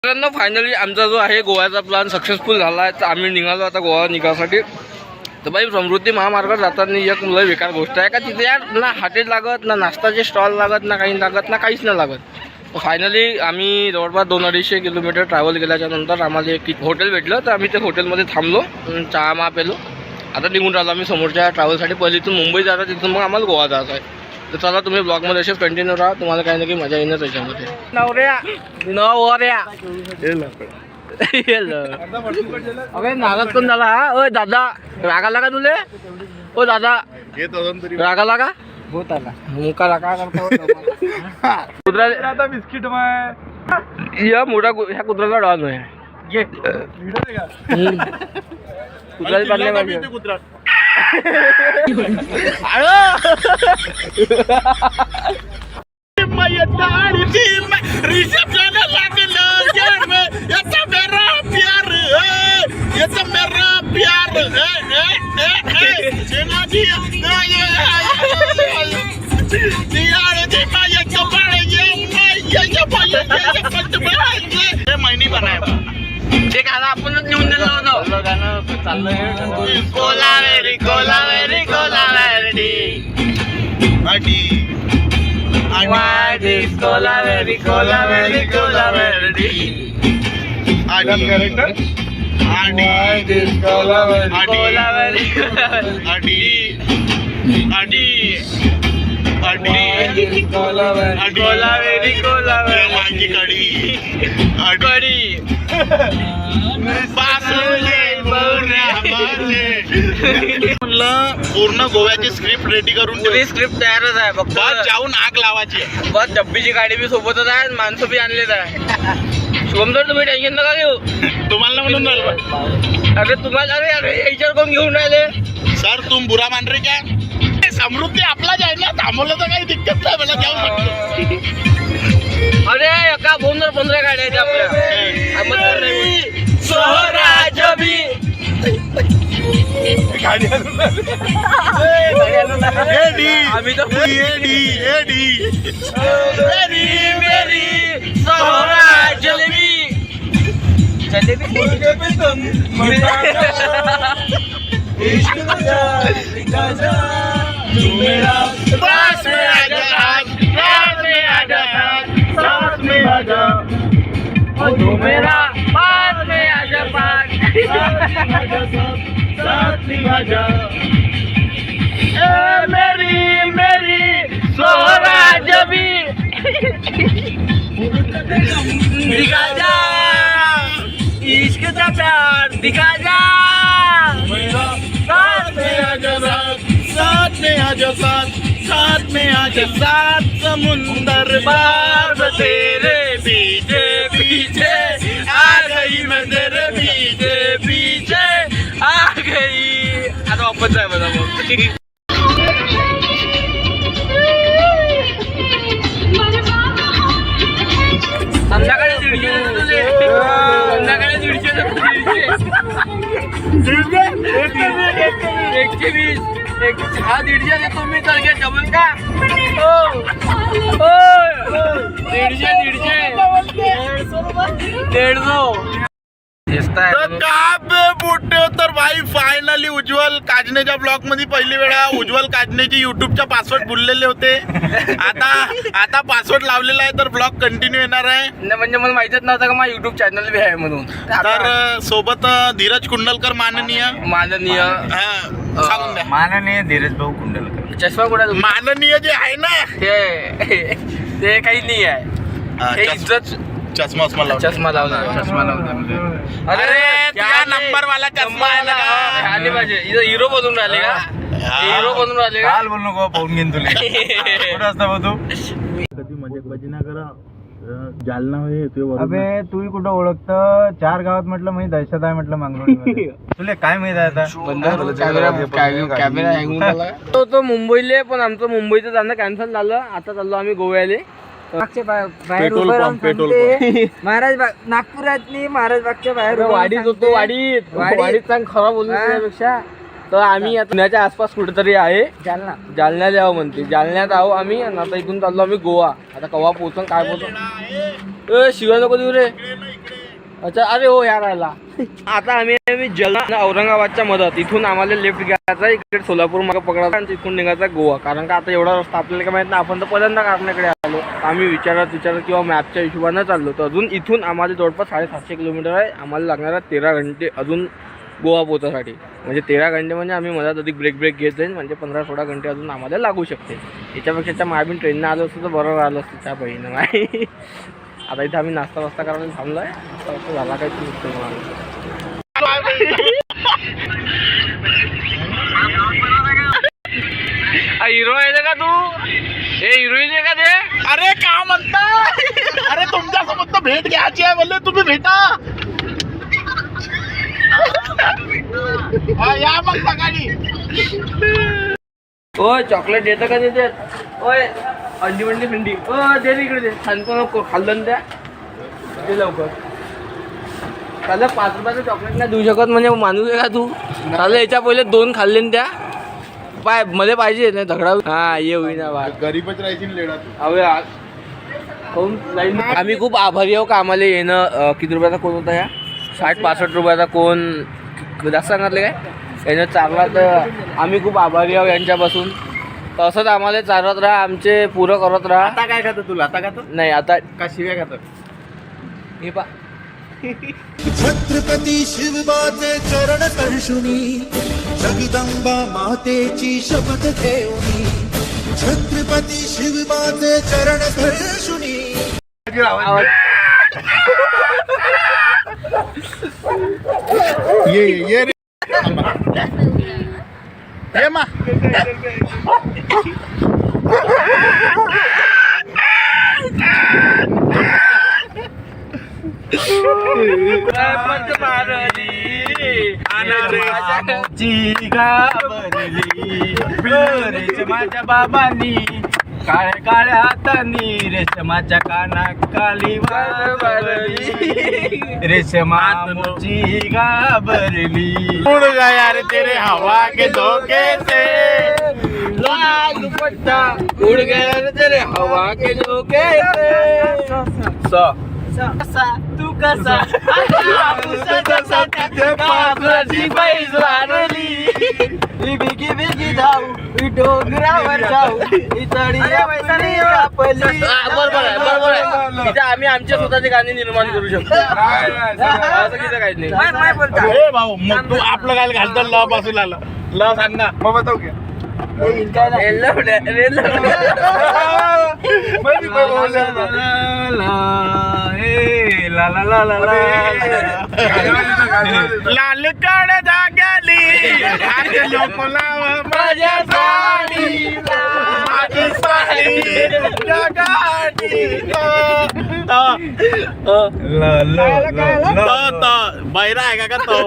मित्रांनो फायनली आमचा जो आहे गोव्याचा प्लॅन सक्सेसफुल झाला आहे. तर आम्ही निघालो आता गोवा निघासाठी. तर बाई समृद्धी महामार्गावर जाताना एक लय बेकार गोष्ट आहे का तिथे यार ना हॉटेल लागत ना नाश्ताचे स्टॉल लागत ना काही लागत ना काहीच नाही लागत. तर फायनली आम्ही जवळपास 200-250 किलोमीटर ट्रॅव्हल केल्याच्या नंतर आम्हाला एक हॉटेल भेटलं. तर आम्ही ते हॉटेलमध्ये थांबलो, चहा मा पेलो. आता निघून राहिलो आम्ही समोरच्या ट्रॅव्हलसाठी. पहिले इथून मुंबई जायचं, तिथून मग आम्हाला गोवा जायचं आहे. तर चला तुम्ही ब्लॉगमध्ये असेच कंटिन्यू राहा, तुम्हाला काही ना काही मजा येणार त्याच्यामध्ये. अरे नागात कोण झाला हा? ओ दादा रागाला का तुले? ओ दादा रागाला का? होत आला मुकाला काय करतो कुत्रा आता बिस्किट या मोठा ह्या कुत्र्याला डॉन आहे. कुत्रा पाडले पाहिजे कुत्रा. महिनी बनाय ते गाणं आपणच नेऊन दिलं होतं. गाणं चाललंय कोलावेरी कोलावेरी कोलावेरी कोलावेरी कोलावेरी कोलावेरी पूर्ण गोव्याची स्क्रिप्ट रेडी करून स्क्रिप्ट तयारच आहे. फक्त जाऊन आग लावायची आहे. बस डब्बीची गाडी बी सोबतच आहे, माणसं बी आणलेच आहे. शुभम सर तुम्ही टेन्शन नका घेऊ. तुम्हाला म्हणून अरे तुम्हाला अरे याच्यावर कोण घेऊन राहिले सर तुम बुरा मान रहे क्या? समृद्धी आपला आहे ना, थांबवलं तर काही दिक्कत नाही, मला जाऊ शकतो. अरे एका 15 गाड्या आहेत आपल्या. स्वराज बी आम्ही तर स्वराज जलेबी तू मेरा पास में आजा पास मेरी मेरी स्वराज भी दिखा जा इश्क का प्यार दिखा जा. साथ में आजा साथ में आजा साथ में आजा साथ समुंदर बार तेरे पीछे पीछे आ गई मैं तेरे पीछे पीछे आ गई. आता वापस आहे मला मग. संध्याकाळी 120 हा 150 देतो मी. तर घे डबल का? हो 150 तर भाई फायनली उज्ज्वल काजनेच्या ब्लॉग मध्ये पहिली वेळा उज्ज्वल काजनेचे युट्यूबच्या पासवर्ड भुललेले होते. आता पासवर्ड लावलेला आहे, तर ब्लॉग कंटिन्यू येणार आहे. म्हणजे मला माहितच नव्हतं का माझा युट्यूब चॅनल बी आहे म्हणून. तर सोबत धीरज कुंडलकर माननीय सांगून द्या. माननीय धीरज भाऊ कुंडलकर. चष्मा कुठे? माननीय जे आहे ना ते काही नाही आहे. इज्जत चष्मा लावला. अरे त्या नंबर वाला चष्मा आहे ना. आले पाहिजे. हिरो बनून राहिले का? हिरो बनून राहिले का? बोल नको पाहून घेईन तुला. कुठं असता बघ तू कधी मजाक ना करा. जालना अबे तू कुठं ओळखतं? 4 गावात म्हटलं मी दहशत आहे म्हटलं मंगळूर. तुला काय माहित आहे आता? कॅमेरा हँग झाला. तो मुंबईले, पण आमचं मुंबईचं जाणं कॅन्सल झालं. आता चाललो आम्ही गोव्याले. बाहेर उभं राहून सांगते, महाराज नागपुरातली महाराज बागच्या बाहेर वाडीत होतो. वाडीत सांग खराब बोलण्यापेक्षा. तर आम्ही आता पुण्याच्या आसपास कुठेतरी आहे. जालन्यात यावं म्हणते. जालन्यात आहो आम्ही. आणि आता इथून चाललो आम्ही गोवा. आता कवा पोहोचून काय पोहोचून शिवाय नको देऊ रे. अच्छा अरे हो यार आला. आता आम्ही जालना औरंगाबादच्या मदत इथून आम्हाला लेफ्ट घ्यायचा, इकडे सोलापूर मार्ग पकडायचा आणि तिथून निघायचा गोवा. कारण का आता एवढा रस्ता आपल्याला काय माहित नाही, आपण तर पहिल्यांदा कारण्याकडे आलो. आम्ही विचारत किंवा मॅपच्या हिशोबानं चाललो. तर अजून इथून आम्हाला जवळपास 750 किलोमीटर आहे. आम्हाला लागणार 13 घंटे अजून गोवा पोहोचासाठी. म्हणजे 13 घंटे म्हणजे आम्ही मधात अधिक ब्रेक घेत जाईल, म्हणजे 15-16 घंटे अजून आम्हाला लागू शकते. याच्यापेक्षा मायाबीन ट्रेननं आलो असतं तर बरं राहिलं असतं त्या बहिणं नाही. आता इथे आम्ही नाश्ता करायला थांबलो आहे. नाश्ता झाला काही निघतो हिरो आहे का तू? हे हिरोईन आहे का ते? अरे का म्हणता? अरे तुमच्यासोबत तर भेट घ्यायची आहे बोलले, तुम्ही भेटा. हा, या मग सकाळी. ओय चॉकलेट देतं का देते? ओय अंडी थंडी. दे इकडे दे. नको खाल्लं त्या ते लवकर. त्याला 5 रुपयाचं चॉकलेट नाही देऊ शकत म्हणजे माणूस आहे का तू? त्याला याच्या पहिले 2 खाल्ले त्या पाय मध्ये पाहिजे नाही झगडा. हा ये होईना बा गरीबच राहायची लेडा. अवे आम्ही खूप आभारी आहो का आम्हाला येणं. किती रुपयाचा कोण होता या? 60-65 रुपयाचा कोण जास्त सांगितले काय यानं चालला. तर आम्ही खूप आभारी आहोत यांच्यापासून. तसंच आम्हाला चालत राहा, आमचे पुरं करत राहा. आता काय खातो तुला? आता खातो नाही आता का शिव्या खातो? हे पा छत्रपती शिवबाचे चरण स्पर्शुनी जगदंबा मातेची शपथ घेऊनी. छत्रपती शिवबाचे चरण स्पर्शुनी. ये रे. ये मा. माझ्या बाबांनी काळ्या काळ्या हातांनी रेशमाच्या काना काली वारली. रेशमाची घाबरली. उड़ गया रे तेरे हवा के झोंके से. लाल दुपट्टा उड़ गया रे तेरे हवा के झोंके से. तू कसा काबराची पैज वारली. बिगी बिगी जाऊ डोंगरावर जाऊ बरोबर आहे. तिथे आम्ही आमच्या स्वतःची गाणी निर्माण करू शकतो. असं तिथे काहीच नाही. ए भाऊ मग तू आपलं काय घालतो ल पासून आलं ल सांग ना मग बताऊ घ्या. लाल कड जाग्याली लोक लाव माझ्या साडी माझी साडी बैरा आहे का तो?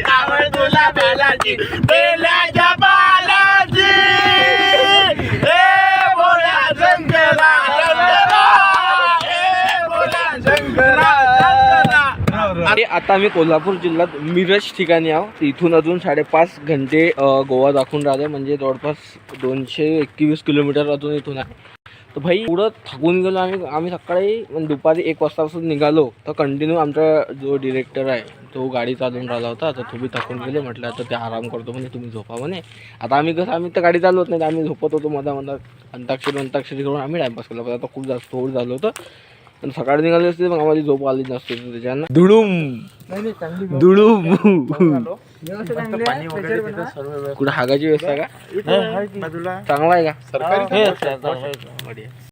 आवड तुला बेलाची बेलाच्या बालाजी. बोला शंकरा बोला शंकरा. आता आम्ही कोल्हापूर जिल्ह्यात मिरज ठिकाणी आहोत. इथून अजून 5.5 घंटे गोवा दाखवून राहिले, म्हणजे जवळपास 221 किलोमीटर अजून इथून आहे. तर भाई पुढं थकून गेलो आम्ही सकाळी दुपारी 1 वाजतापासून निघालो. तर कंटिन्यू आमचा जो डिरेक्टर आहे तो गाडी चालवून राहिला होता. तर तुम्ही थकून गेले म्हटलं आता ते आराम करतो म्हणे, तुम्ही झोपा म्हणे. आता आम्ही तर गाडी चालवत नाही, आम्ही झोपत होतो मधात अंताक्षरी करून आम्ही टाइमपास केला. पण आता खूप जास्त होड झालं होतं आणि सकाळी निघाले असते मग आम्हाला झोप आली नसते. त्याच्यानं धुडूम कुठं हागाची व्यवस्था का? चांगला आहे का? सरकारी